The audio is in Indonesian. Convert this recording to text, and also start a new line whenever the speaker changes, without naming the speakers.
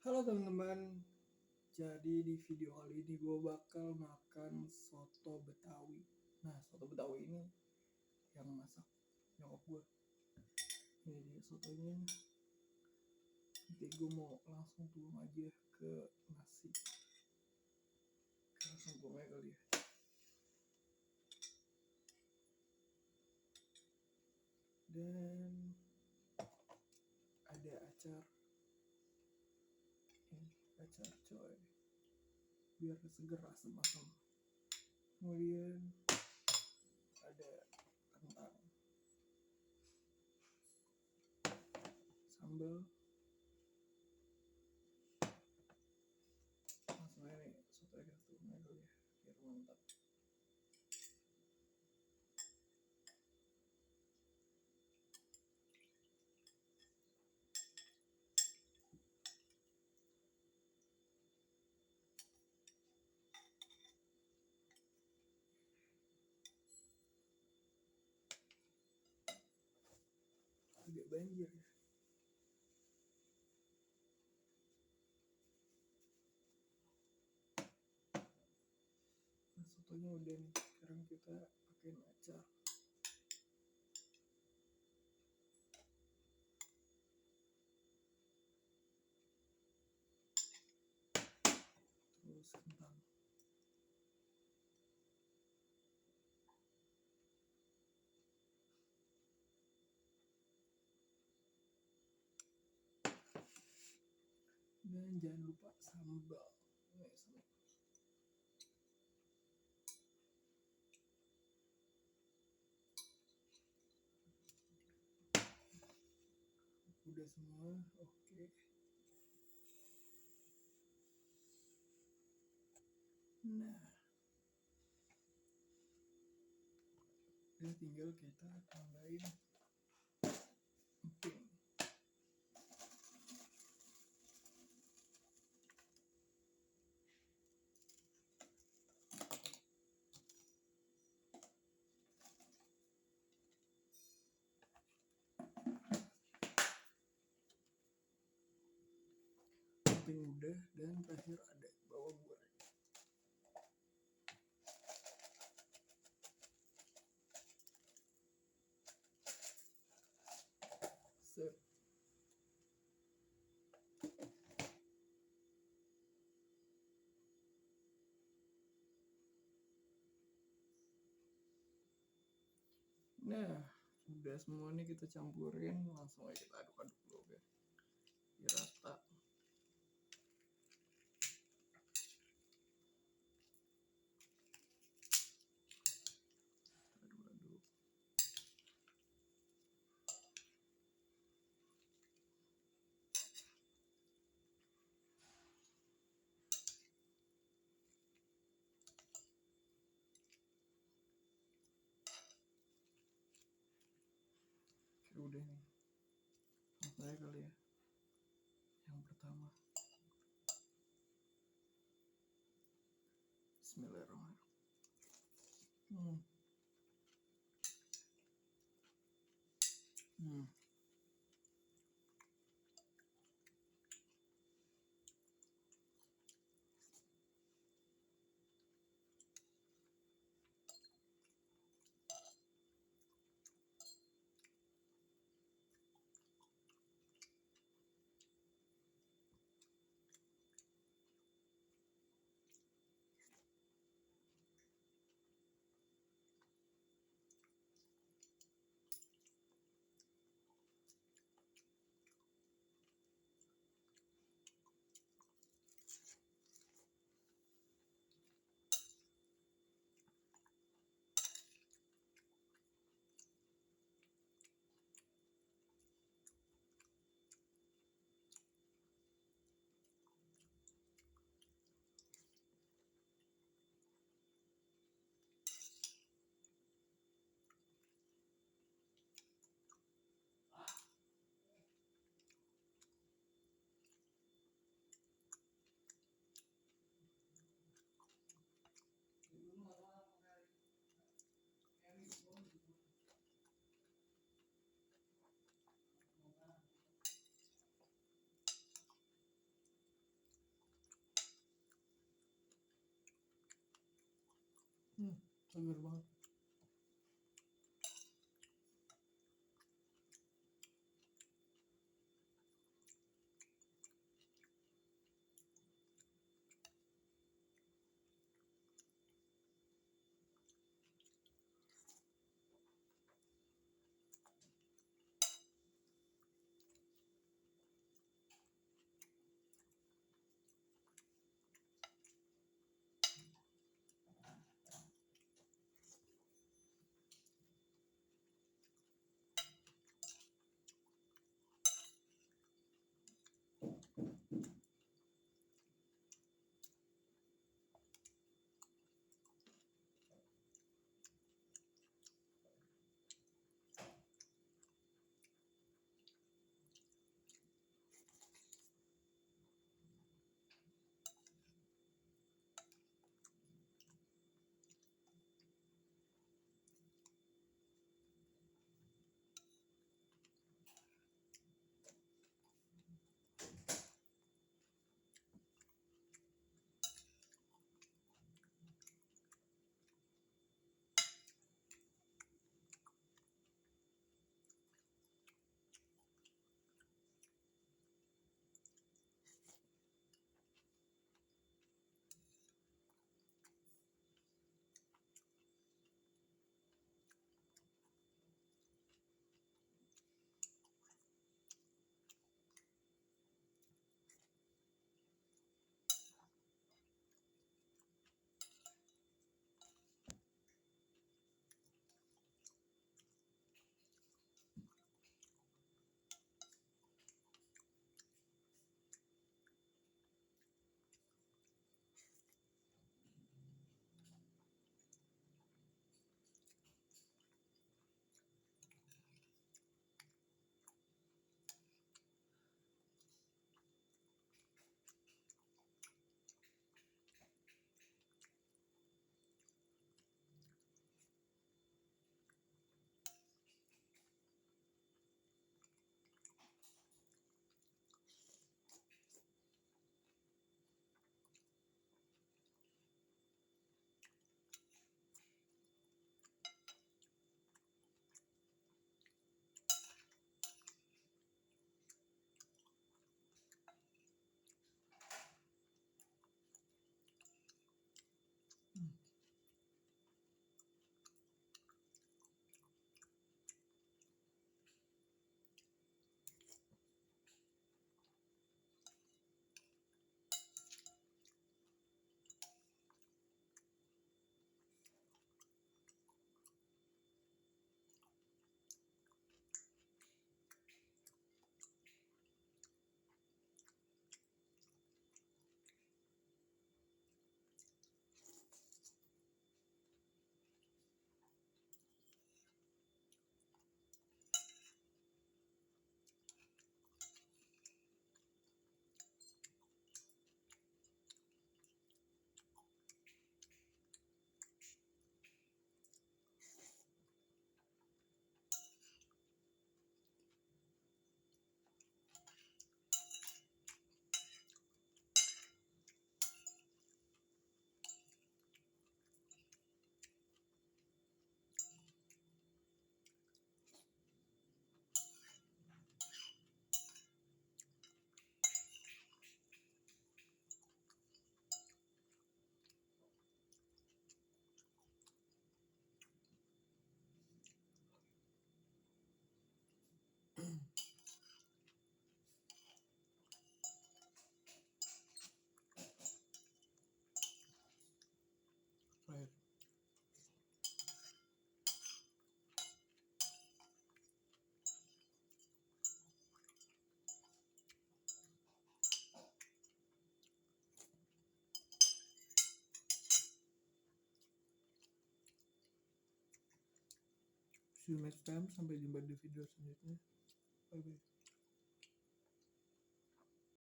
Halo teman-teman, jadi di video kali ini gue bakal makan soto Betawi. Nah, soto Betawi ini yang masak nyokap gue. Ini dia sotonya. Nanti gue mau langsung tuang aja ke nasi. Langsung tuang aja kali ya. Dan ada acar. Ini acar coy. Biar seger asam-asam. Kemudian ada kentang, sambal, langsung aja nih soto kita tuang aja kali ya, biar mantap. Agak banjir ya. Nah, sotonya udah nih, sekarang kita pakai acar. Terus kentang. Dan jangan lupa sambal. Nih, sambal. Udah semua, oke. Nah, dan tinggal kita tambahin emping. Emping udah, dan terakhir ada bawang goreng. Sip. Nah, udah semua nih kita campurin, langsung aja kita aduk-aduk dulu ya, biar rata. Aduk-aduk. Oke, udah nih. Langsung aja kali ya. Yang pertama. Bismillahirrahmanirrahim. Hmm. seger banget. Terakhir. See you next time. Sampai jumpa di video selanjutnya. Bye bye.